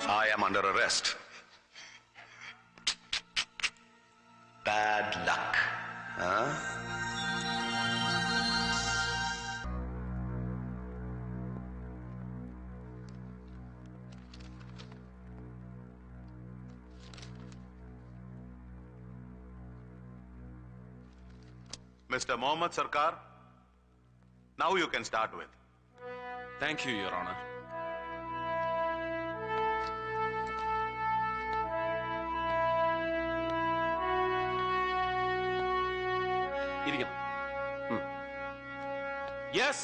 I am under arrest. Bad luck. Huh? Mr. Mohammed Sarkar, now you can start with. Thank you, Your Honor. Yes.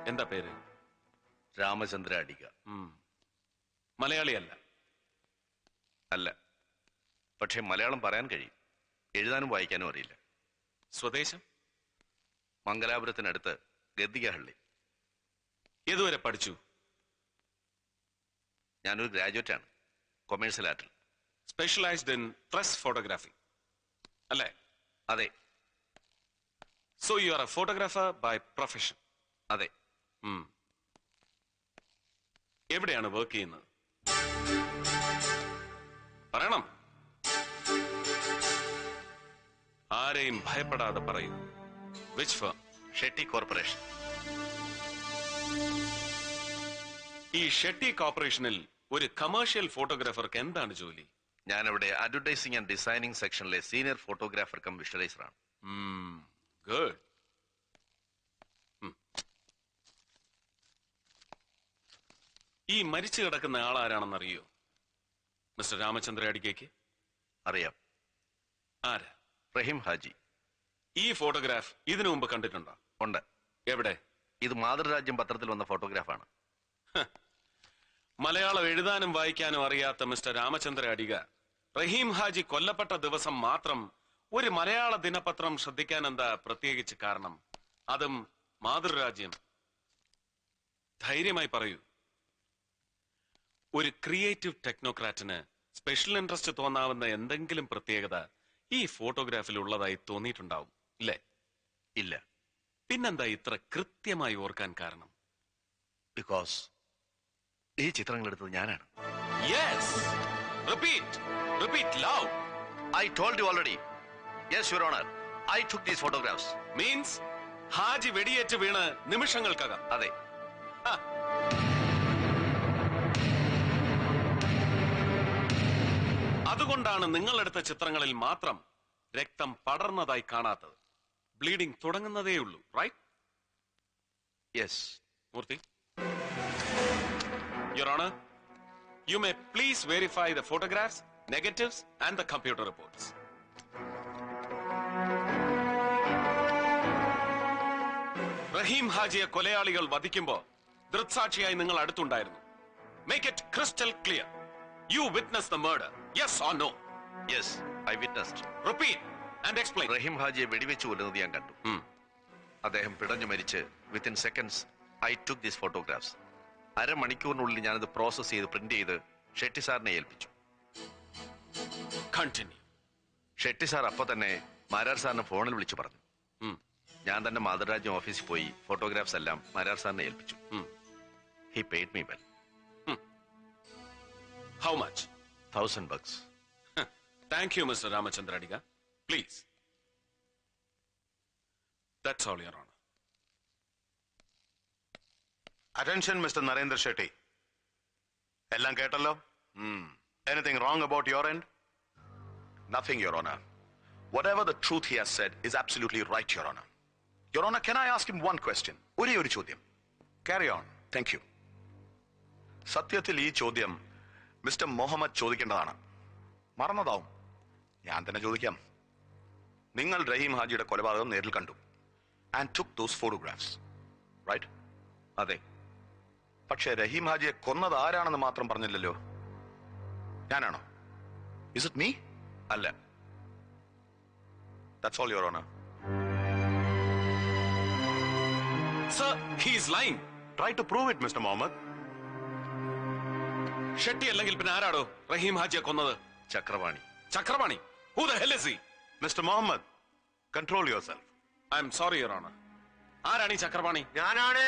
എന്താ പേര്? രാമചന്ദ്ര അടിക. മലയാളിയല്ല? അല്ല, പക്ഷെ മലയാളം പറയാൻ കഴിയും. എഴുതാനും വായിക്കാനും അറിയില്ല. സ്വദേശം? മംഗലാപുരത്തിനടുത്ത് ഗദ്ദികഹള്ളി. ഏതുവരെ പഠിച്ചു? ഞാനൊരു ഗ്രാജുവേറ്റ് ആണ്, കൊമേഴ്സ്യൽ ആർട്ടിൽ. സ്പെഷ്യലൈസ്ഡ് ഇൻ പ്രസ് ഫോട്ടോഗ്രാഫി അല്ലേ? അതെ. So you are a photographer by profession? അതെ. എവിടെയാണ് വർക്ക് ചെയ്യുന്നത്? പറയണം. ആരെയും ഭയപ്പെടാതെ പറയൂ. Which firm? ഷെട്ടി കോർപ്പറേഷൻ. ഈ ഷെട്ടി കോർപ്പറേഷനിൽ ഒരു കമേഴ്ഷ്യൽ ഫോട്ടോഗ്രാഫർക്ക് എന്താണ് ജോലി? ഞാനവിടെ അഡ്വർടൈസിംഗ് ആൻഡ് ഡിസൈനിങ് സെക്ഷനിലെ സീനിയർ ഫോട്ടോഗ്രാഫർ കം വിഷ്വലൈസർ ആണ്. ഗുഡ്. ഈ മരിച്ചു കിടക്കുന്ന ആളാരാണെന്ന് അറിയോ മിസ്റ്റർ രാമചന്ദ്ര അടികയ്ക്ക്? അറിയാം. ആരാ? റഹീം ഹാജി. ഈ ഫോട്ടോഗ്രാഫ് ഇതിനു മുമ്പ് കണ്ടിട്ടുണ്ടോ? ഉണ്ട്. എവിടെ? ഇത് മാതൃരാജ്യം പത്രത്തിൽ വന്ന ഫോട്ടോഗ്രാഫാണ്. മലയാളം എഴുതാനും വായിക്കാനും അറിയാത്ത മിസ്റ്റർ രാമചന്ദ്ര അടിക റഹീം ഹാജി കൊല്ലപ്പെട്ട ദിവസം മാത്രം ഒരു മലയാള ദിനപത്രം ശ്രദ്ധിക്കാൻ എന്താ പ്രത്യേകിച്ച് കാരണം? അതും മാതൃരാജ്യം. ധൈര്യമായി പറയൂ. ഒരു ക്രിയേറ്റീവ് ടെക്നോക്രാറ്റിന് സ്പെഷ്യൽ ഇൻട്രസ്റ്റ് തോന്നാവുന്ന എന്തെങ്കിലും പ്രത്യേകത ഈ ഫോട്ടോഗ്രാഫിൽ ഉള്ളതായി തോന്നിയിട്ടുണ്ടാവും, ഇല്ലേ? ഇല്ല. പിന്നെന്താ ഇത്ര കൃത്യമായി ഓർക്കാൻ കാരണം? ബിക്കോസ് ഈ ചിത്രങ്ങൾ എടുത്തത് ഞാനാണ്. Yes. Repeat. Repeat loud. I told you already. Yes, Your Honor. I took these photographs. Means Haji വെടിയേറ്റ് വീണ് നിമിഷങ്ങൾക്കകം? അതെ. അതുകൊണ്ടാണ് നിങ്ങളെടുത്ത ചിത്രങ്ങളിൽ മാത്രം രക്തം പടർന്നതായി കാണാത്തത്. ബ്ലീഡിംഗ് തുടങ്ങുന്നതേയുള്ളൂ, right? Yes. Murthy, your honour, you may please verify the photographs, negatives and the computer reports. Rahim ഹാജിയെ കൊലയാളികൾ വധിക്കുമ്പോ ദൃക്സാക്ഷിയായി നിങ്ങൾ അടുത്തുണ്ടായിരുന്നു. Make it crystal clear. You witnessed the murder. Yes or no? Yes, I witnessed. Repeat and explain. റഹീം ഹാജിയെ വെടിവെച്ച് കൊല്ലുന്നത് ഞാൻ കണ്ടു. അദ്ദേഹം പിടഞ്ഞു മരിച്ച് within seconds I took these photographs. അരമണിക്കൂറിനുള്ളിൽ ഞാനത് പ്രോസസ് ചെയ്ത് പ്രിന്റ് ചെയ്ത് ഷെട്ടി സാറിനെ ഏൽപ്പിച്ചു. Continue. ഷെട്ടി സാർ അപ്പൊ തന്നെ മാരാർ സാറിനെ ഫോണിൽ വിളിച്ചു പറഞ്ഞു. ഞാൻ തന്നെ മാതൃരാജ്യം ഓഫീസിൽ പോയി ഫോട്ടോഗ്രാഫ്സ് എല്ലാം മാരാർ സാറിനെ ഏൽപ്പിച്ചു. He paid me well. How much? $1,000. Thank you, Mr. Ramachandra Adiga. Please. That's all, Your Honor. Attention, Mr. Narendra Shetty. Ellam kettallo? Anything wrong about your end? Nothing, Your Honor. Whatever the truth he has said is absolutely right, Your Honor. Your Honor, can I ask him one question? ഒരേ ഒരു ചോദ്യം. Carry on. Thank you. സത്യത്തിൽ ഈ ചോദ്യം mister Muhammad ചോദിക്കേണ്ടതാണ്. മറന്നതാവും. ഞാൻ തന്നെ ചോദിക്കാം. നിങ്ങൾ റഹീം ഹാജിയുടെ കൊലപാതകം നേരിൽ കണ്ടു and took those photographs, right? അതെ. പക്ഷേ റഹീം ഹാജിയെ കൊന്നത് ആരാണെന്ന് മാത്രം പറഞ്ഞില്ലല്ലോ. ഞാനാണോ? Is it me? അല്ല. That's all your honour. Sir, he is lying. Try to prove it mister Muhammad. Shetty അല്ലെങ്കിൽ പിന്നെ ആരാടോ റഹീം ഹാജിയെ കൊന്നത്? Chakravani. Chakrapani? Who the hell is he? Mister Muhammad, control yourself. I'm sorry your honour. ആരാണ് ഈ ചക്രപാണി? ഞാനാണ്.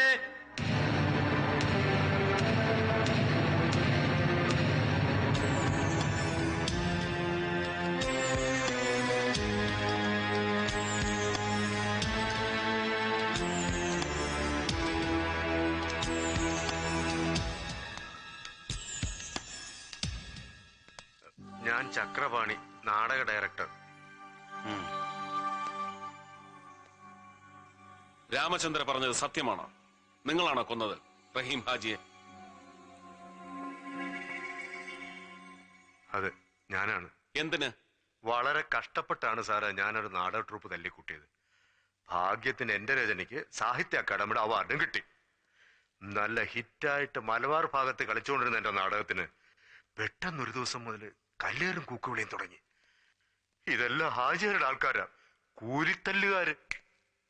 ഞാൻ ചക്രപാണി, നാടക ഡയറക്ടർ. രാമചന്ദ്ര പറഞ്ഞത് സത്യമാണോ? നിങ്ങളാണോ കൊന്നത് റഹീം ഹാജിയെ? അതെ, ഞാനാണ്. എന്തിന്? വളരെ കഷ്ടപ്പെട്ടാണ് സാറേ ഞാനൊരു നാടക ട്രൂപ്പ് തല്ലിക്കൂട്ടിയത്. ഭാഗ്യത്തിന് എന്റെ രചനയ്ക്ക് സാഹിത്യ അക്കാദമിയുടെ അവാർഡും കിട്ടി. നല്ല ഹിറ്റായിട്ട് മലബാർ ഭാഗത്ത് കളിച്ചുകൊണ്ടിരുന്ന എന്റെ നാടകത്തിന് പെട്ടെന്നൊരു ദിവസം മുതൽ കല്ലേറും കൂക്കുവിളിയും തുടങ്ങി. ഇതെല്ലാം ഹാജിയുടെ ആൾക്കാരാ, കൂലിത്തല്ലുകാര്.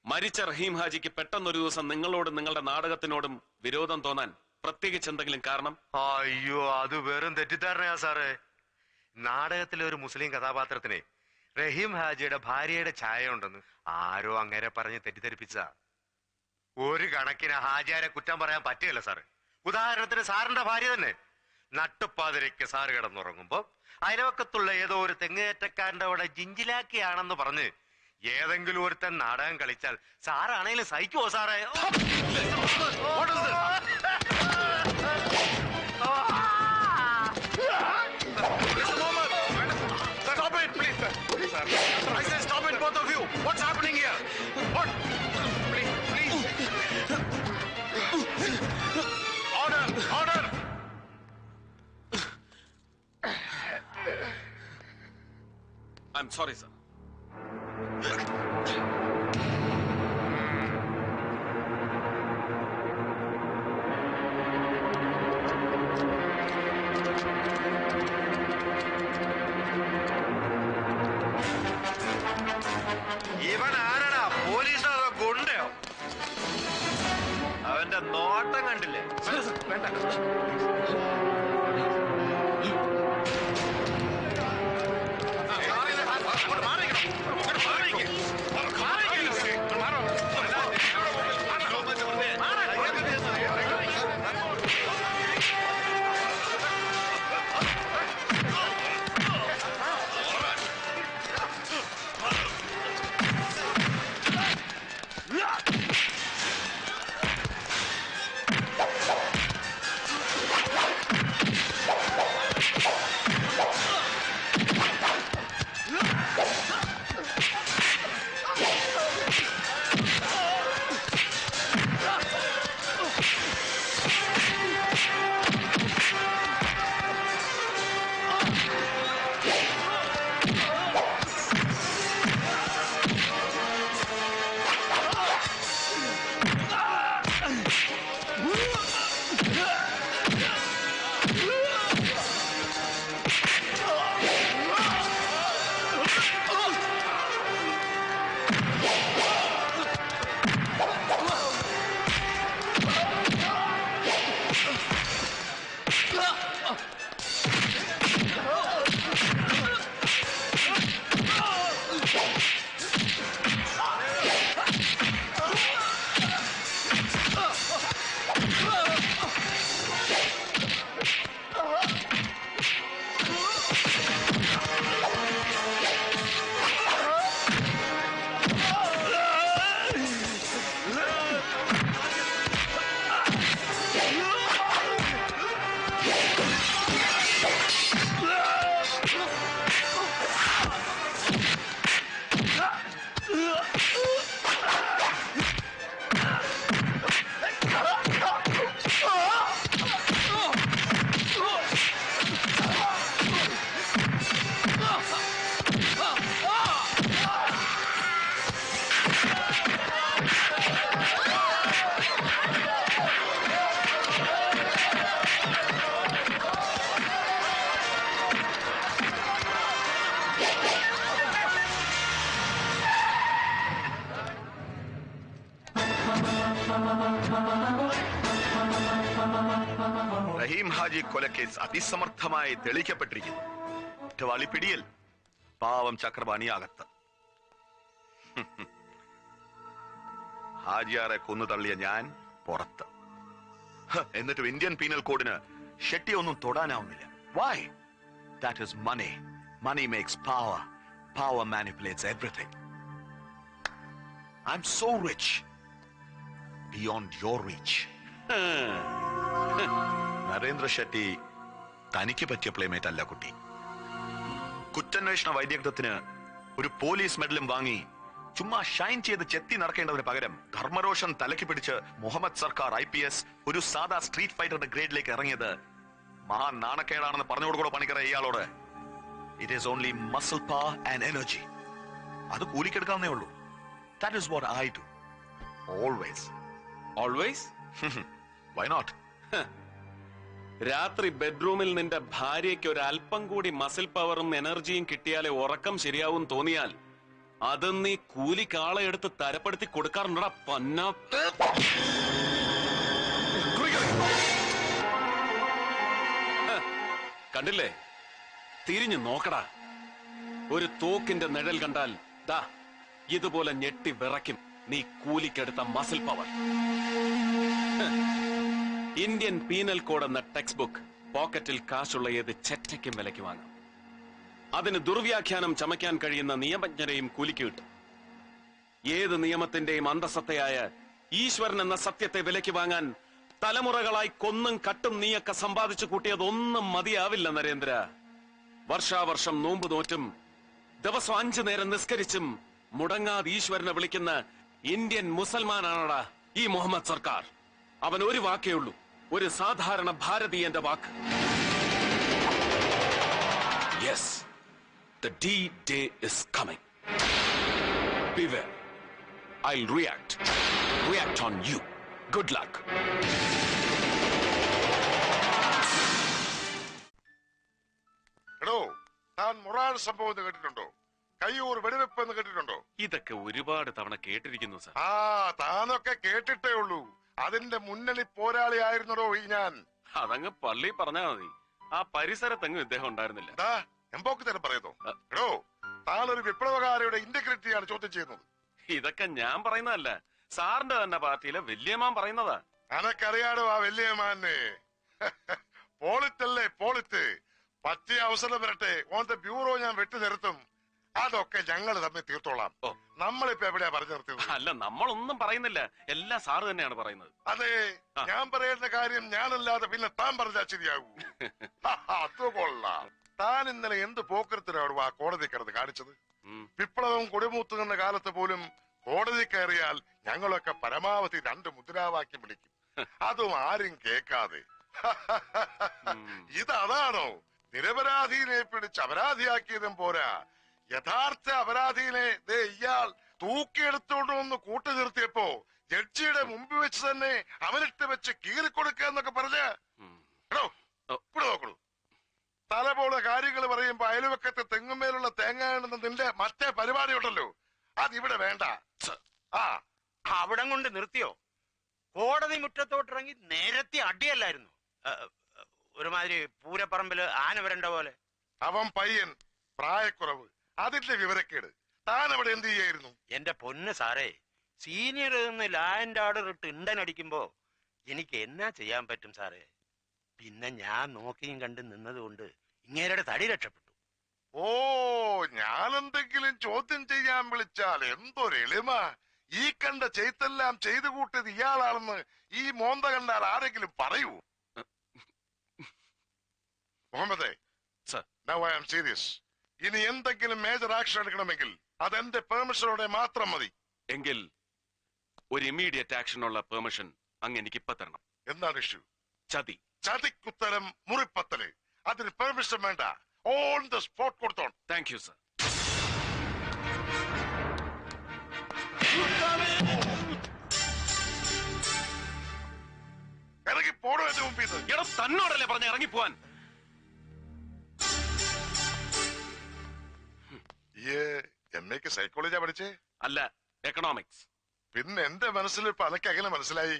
മരിച്ച റഹീം ഹാജിക്ക് പെട്ടെന്നൊരു ദിവസം നിങ്ങളോടും നിങ്ങളുടെ നാടകത്തിനോടും വിരോധം തോന്നാൻ പ്രത്യേകിച്ച് എന്തെങ്കിലും കാരണം? അയ്യോ, അത് വെറും തെറ്റിദ്ധാരണയാ സാറേ. നാടകത്തിലെ ഒരു മുസ്ലിം കഥാപാത്രത്തിന് റഹീം ഹാജിയുടെ ഭാര്യയുടെ ഛായ ഉണ്ടെന്ന് ആരോ അങ്ങനെ പറഞ്ഞ് തെറ്റിദ്ധരിപ്പിച്ച. ഒരു കണക്കിന് ഹാജിയാരെ കുറ്റം പറയാൻ പറ്റുകയല്ല സാറ്. ഉദാഹരണത്തിന് സാറിന്റെ ഭാര്യ തന്നെ നട്ടുപ്പാതിരയ്ക്ക് സാറ് കിടന്നുറങ്ങുമ്പോ അയൽവക്കത്തുള്ള ഏതോ ഒരു തെങ്ങേറ്റക്കാരന്റെ അവിടെ ജിഞ്ചിലാക്കിയാണെന്ന് പറഞ്ഞ് ഏതെങ്കിലും ഒരുത്തൻ നാടകം കളിച്ചാൽ സാറാണേലും സഹിക്കുവോ സാറേ? I am sorry sir. ഇവൻ ആരടാ? പോലീസോ അതോ ഗുണ്ടയോ? അവന്റെ നോട്ടം കണ്ടില്ലേ? റഹീം ഹാജി കൊലക്കേസ് അതിസമർത്ഥമായി തെളിയിക്കപ്പെട്ടിരിക്കുന്നു. കുറ്റവാളി പിടിയിൽ, പാവം ചക്രപാണി അകത്ത്. ഹാജിയാറെ കൊന്നു തള്ളിയ ഞാൻ പുറത്ത്. എന്നിട്ടും ഇന്ത്യൻ പീനൽ കോഡിന് ഷെട്ടി ഒന്നും തൊടാനാവുന്നില്ല. Why? That is money. Money makes power. Power manipulates everything. I'm so rich beyond your reach. Narendra Shetty തനിക്ക് പറ്റിയ പ്ലേമേറ്റ് അല്ല കുട്ടി. കുറ്റാന്വേഷണ വൈദഗ്ധ്യത്തിന് ഒരു പോലീസ് മെഡലും വാങ്ങി ചുമ്മാ ഷൈൻ ചെയ്ത് ചെത്തി നടക്കേണ്ടതിന് പകരം ധർമ്മരോഷൻ തലയ്ക്ക് പിടിച്ച് മുഹമ്മദ് സർക്കാർ IPS ഒരു സാധാ സ്ട്രീറ്റ് ഫൈറ്ററുടെ ഗ്രേഡിലേക്ക് ഇറങ്ങിയത് മഹാ നാണക്കേടാണെന്ന് പറഞ്ഞുകൊടുക്കൂടെ പണിക്കറ ഇയാളോട്. It is only muscle power and energy. അത് കൂലിക്കെടുക്കാവുന്നേ ഉള്ളൂ. That is what I do always. Always? Why not? രാത്രി ബെഡ്റൂമിൽ നിന്റെ ഭാര്യയ്ക്ക് ഒരു അല്പം കൂടി മസിൽ പവറും എനർജിയും കിട്ടിയാലേ ഉറക്കം ശരിയാവും തോന്നിയാൽ അത് നീ കൂലിക്കാളെ എടുത്ത് തരപ്പെടുത്തി കൊടുക്കാറുണ്ടടാ പന്ന. കണ്ടില്ലേ? തിരിഞ്ഞു നോക്കടാ. ഒരു തോക്കിന്റെ നിഴൽ കണ്ടാൽ ദാ ഇതുപോലെ ഞെട്ടി വിറയ്ക്കും നീ കൂലിക്കെടുത്ത muscle power. Indian penal code എന്ന ടെക്സ്റ്റ് ബുക്ക് പോക്കറ്റിൽ കാശുള്ള ഏത് ചെറ്റയ്ക്കും വിലയ്ക്ക് വാങ്ങാം. അതിന് ദുർവ്യാഖ്യാനം ചമയ്ക്കാൻ കഴിയുന്ന നിയമജ്ഞരെയും കൂലിക്ക് കിട്ടും. ഏത് നിയമത്തിന്റെയും അന്തസത്തയായ ഈശ്വരൻ എന്ന സത്യത്തെ വിലയ്ക്ക് വാങ്ങാൻ തലമുറകളായി കൊന്നും കട്ടും നീയൊക്കെ സമ്പാദിച്ചു കൂട്ടിയതൊന്നും മതിയാവില്ല നരേന്ദ്ര. വർഷാവർഷം നോമ്പ് നോറ്റും ദിവസം 5 നേരം നിസ്കരിച്ചും മുടങ്ങാതെ ഈശ്വരനെ വിളിക്കുന്ന ഇന്ത്യൻ മുസൽമാനാണടാ ഈ മുഹമ്മദ് സർക്കാർ. അവൻ ഒരു വാക്കേ ഉള്ളൂ, ഒരു സാധാരണ ഭാരതീയന്റെ വാക്ക്. Yes, the D-Day is coming. Beware. I'll react on you. Good luck. എടോ, താൻ മൊറാൾ സംഭവം എന്ന് കേട്ടിട്ടുണ്ടോ? കയ്യൂർ വെടിവെപ്പ് എന്ന് കേട്ടിട്ടുണ്ടോ? ഇതൊക്കെ ഒരുപാട് തവണ കേട്ടിരിക്കുന്നു സർ. താനൊക്കെ കേട്ടിട്ടേ ഉള്ളൂ. അതിന്റെ മുന്നണി പോരാളിയായിരുന്നോ ഈ ഞാൻ. അതങ്ങ് പള്ളി പറഞ്ഞാ മതി. ആ പരിസരത്തെങ്ങും ഇദ്ദേഹം ഉണ്ടായിരുന്നില്ല. എംപോക്ക് തരം പറയുന്നു. എടോ, താനൊരു വിപ്ലവകാരിയുടെ ഇന്റഗ്രിറ്റിയാണ് ചോദ്യം ചെയ്യുന്നത്. ഇതൊക്കെ ഞാൻ പറയുന്നതല്ല, സാറിന്റെ തന്നെ പാർട്ടിയിലെ വല്യമാൻ പറയുന്നതാ. അനക്കറിയാടോ ആ വല്യമാനെ? പോളിറ്റല്ലേ പോളിറ്റ്. പറ്റിയ അവസരം വരട്ടെ, ഓന്റെ ബ്യൂറോ ഞാൻ വെട്ടി നിർത്തും. അതൊക്കെ ഞങ്ങൾ തമ്മിൽ തീർത്തോളാം. നമ്മളിപ്പോ എവിടെയാ പറഞ്ഞു നിർത്തിയത്? അല്ല, നമ്മളൊന്നും പറയുന്നില്ല, എല്ലാം സാറ് തന്നെയാണ് പറയുന്നത്. അതെ, ഞാൻ പറയുന്ന കാര്യം ഞാനല്ലാതെ പിന്നെ താൻ പറഞ്ഞാൽ ശരിയാകൂ. അത് കൊള്ളാം. താൻ ഇന്നലെ എന്ത് പോക്കരത്തിനാണ് ആ കോടതി കിടന്ന് കാണിച്ചത്? വിപ്ലവം കൊടിമൂത്തുന്ന കാലത്ത് പോലും കോടതി കയറിയാൽ ഞങ്ങളൊക്കെ പരമാവധി 2 മുദ്രാവാക്യം വിളിക്കും. അതും ആരും കേൾക്കാതെ. ഇതാണോ നിരപരാധിനെ പിടിച്ച് അപരാധിയാക്കിയതും പോരാ, യഥാർത്ഥ അപരാധിനെ ഇയാൾ തൂക്കിയെടുത്തോണ്ട് വന്ന് കൂട്ടു നിർത്തിയപ്പോ ജഡ്ജിയുടെ മുമ്പിൽ വെച്ച് തന്നെ അവനിട്ട് വെച്ച് കീറിക്കൊടുക്കുക എന്നൊക്കെ പറഞ്ഞ് ഇവിടെ നോക്കണു. തല പോലെ കാര്യങ്ങൾ പറയുമ്പോ അയൽവക്കത്തെ തെങ്ങുമേലുള്ള തേങ്ങ എന്ന നിന്റെ മറ്റേ പരിപാടി ഉണ്ടല്ലോ, അതിവിടെ വേണ്ട. അവിടം കൊണ്ട് നിർത്തിയോ? കോടതി മുറ്റത്തോട്ടിറങ്ങി നേരത്തെ അടിയല്ലായിരുന്നു? ഒരുമാതിരി പൂരപ്പറമ്പില് ആന വരണ്ട പോലെ. അവൻ പയ്യൻ, പ്രായക്കുറവ്, അതിന്റെ വിവരക്കേട്. താൻ അവിടെ എന്ത് ചെയ്യായിരുന്നു? എന്റെ പൊന്ന് സാറേ, സീനിയർ നിന്ന് ലാൻഡ് ഓർഡർ ഇട്ട് ഇണ്ടൻ അടിക്കുമ്പോ എനിക്ക് എന്നാ ചെയ്യാൻ പറ്റും സാറേ? പിന്നെ ഞാൻ നോക്കിയും കണ്ട് നിന്നതുകൊണ്ട് ഇങ്ങേരുടെ തടി രക്ഷപ്പെട്ടു. ഓ, ഞാനെന്തെങ്കിലും ചോദ്യം ചെയ്യാൻ വിളിച്ചാൽ എന്തൊരു എളിമ! ഈ കണ്ട ചെയ്തെല്ലാം ചെയ്തു കൂട്ടിയത് ഇയാളാണെന്ന് ഈ മോന്ത കണ്ടാൽ ആരെങ്കിലും പറയൂ? മുഹമ്മദേ, now I am serious. ഇനി എന്തെങ്കിലും മേജർ ആക്ഷൻ എടുക്കണമെങ്കിൽ അതെന്റെ പെർമിഷനോടെ മാത്രം മതി. എങ്കിൽ ഒരു ഇമ്മീഡിയറ്റ് ആക്ഷനുള്ള പെർമിഷൻ അങ്ങ് എനിക്ക് ഇപ്പൊ തരണം. എന്താണ് ഇഷ്യൂ? ചതി. ചതിക്കുത്തരം മുറിപ്പത്തല്. അതിന് പെർമിഷൻ വേണ്ട, ഓൺ ദ സ്പോട്ട് കൊടുത്തോണം. Thank you sir. ഇറങ്ങി പോടോ എന്റെ മുമ്പിൽ നിന്ന്. എടാ, തന്നോടല്ലേ പറഞ്ഞ ഇറങ്ങിപ്പോവാൻ? എമ്മയ്ക്ക് സൈക്കോളജിയാ പഠിച്ചേ? അല്ല, എക്കണോമിക്സ്. പിന്നെ എന്റെ മനസ്സിൽ ഇപ്പൊ അനക്ക് എങ്ങനെ മനസ്സിലായി?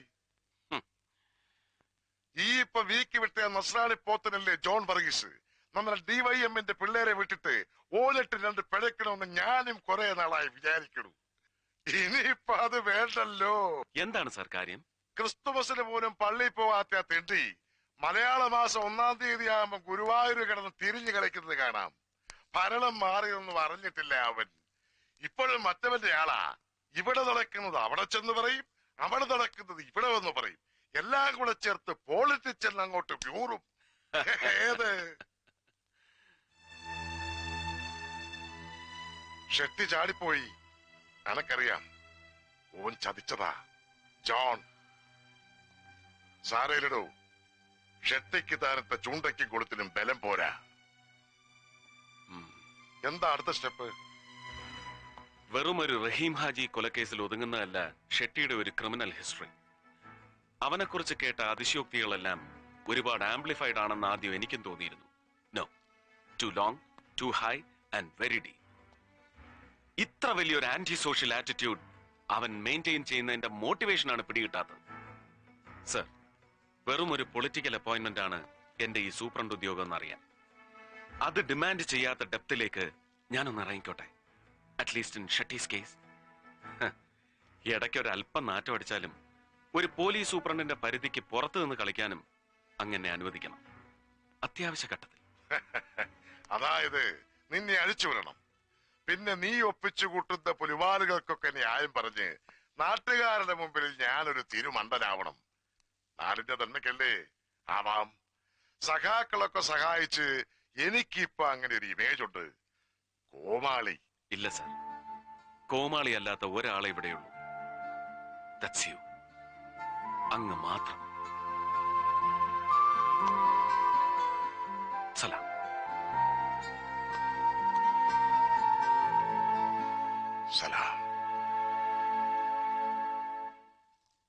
ഈ ഇപ്പൊ വീക്ക് വിട്ട നസ്രാണി പോത്തനല്ലേ ജോൺ വർഗീസ്, നമ്മുടെ DYMന്റെ പിള്ളേരെ വിട്ടിട്ട് ഓലിട്ട് 2 പിഴക്കണമെന്ന് ഞാനും കുറെ നാളായി വിചാരിക്കണു. ഇനിയിപ്പൊ അത് വേണ്ടല്ലോ. എന്താണ് സാർ കാര്യം? ക്രിസ്തുമസിന് പോലും പള്ളിയിൽ പോവാത്ത തെണ്ടി മലയാള മാസം 1-ാം തീയതി ആകുമ്പോ ഗുരുവായൂർ കിടന്ന് തിരിഞ്ഞു കളിക്കുന്നത് കാണാം. ഭരണം മാറിയൊന്നും അറിഞ്ഞിട്ടില്ല അവൻ. ഇപ്പോഴും മറ്റവന്റെ ആളാ. ഇവിടെ നടക്കുന്നത് അവിടെ ചെന്ന് പറയും, അവിടെ നടക്കുന്നത് ഇവിടെ വന്ന് പറയും. എല്ലാം കൂടെ ചേർത്ത് പോളിറ്റിക്സ് അങ്ങോട്ട് വ്യൂറും. ഏത് ഷെട്ടി ചാടിപ്പോയി, എനക്കറിയാം. ഓൻ ചതിച്ചതാ ജോൺ. സാരയിലിടൂ, ഷെട്ടിക്ക് താനത്തെ ചൂണ്ടയ്ക്കും കൊളുത്തിനും ബലം പോരാ. എന്താ അടുത്ത സ്റ്റെപ്പ്? വെറുമൊരു റഹീം ഹാജി കൊലക്കേസിൽ ഒതുങ്ങുന്നതല്ല ഷെട്ടിയുടെ ഒരു ക്രിമിനൽ ഹിസ്റ്ററി. അവനെക്കുറിച്ച് കേട്ട അതിശയോക്തികളെല്ലാം ഒരുപാട് ആംപ്ലിഫൈഡ് ആണെന്ന് ആദ്യം എനിക്കും തോന്നിയിരുന്നു. No, too long, too high and very deep. ഇത്ര വലിയൊരു ആന്റി സോഷ്യൽ ആറ്റിറ്റ്യൂഡ് അവൻ മെയിൻറ്റെയിൻ ചെയ്യുന്നതിന്റെ മോട്ടിവേഷനാണ് പിടികിട്ടാത്തത്. സർ, വെറും ഒരു പൊളിറ്റിക്കൽ അപ്പോയിന്റ്മെന്റ് ആണ് എന്റെ ഈ സൂപ്രണ്ട് ഉദ്യോഗം എന്നറിയാം. അത് ഡിമാൻഡ് ചെയ്യാത്ത ഡെപ്തിലേക്ക് ഞാനൊന്ന് ഇറങ്ങിക്കോട്ടെ, അറ്റ്ലീസ്റ്റ് ഇൻ ഷട്ടീസ് കേസ്. ഇടയ്ക്കൊരു അല്പം നാറ്റം അടിച്ചാലും ഒരു പോലീസ് സൂപ്രണ്ടിന്റെ പരിധിക്ക് പുറത്തു നിന്ന് കളിക്കാനും അങ്ങനെ അനുവദിക്കണം, അത്യാവശ്യ ഘട്ടത്തിൽ. അതായത് നിന്നെ അഴിച്ചുവിടണം. പിന്നെ നീ ഒപ്പിച്ചു കൂട്ടുന്ന പുലിവാലുകൾക്കൊക്കെ ന്യായം പറഞ്ഞ് നാട്ടുകാരുടെ മുമ്പിൽ ഞാനൊരു തിരുമണ്ടനാവണം. നാടിന്റെ തന്നെക്കല്ലേ ആവാം. സഖാക്കളൊക്കെ സഹായിച്ച് എനിക്കിപ്പോ അങ്ങനെ ഒരു ഇമേജ് ഉണ്ട്. കോമാളി ഇല്ല സർ, കോമാളി അല്ലാത്ത ഒരാളെ ഇവിടെയുള്ളൂ. That's U. അങ്ങ് മാത്രം. സലാം. സലാം.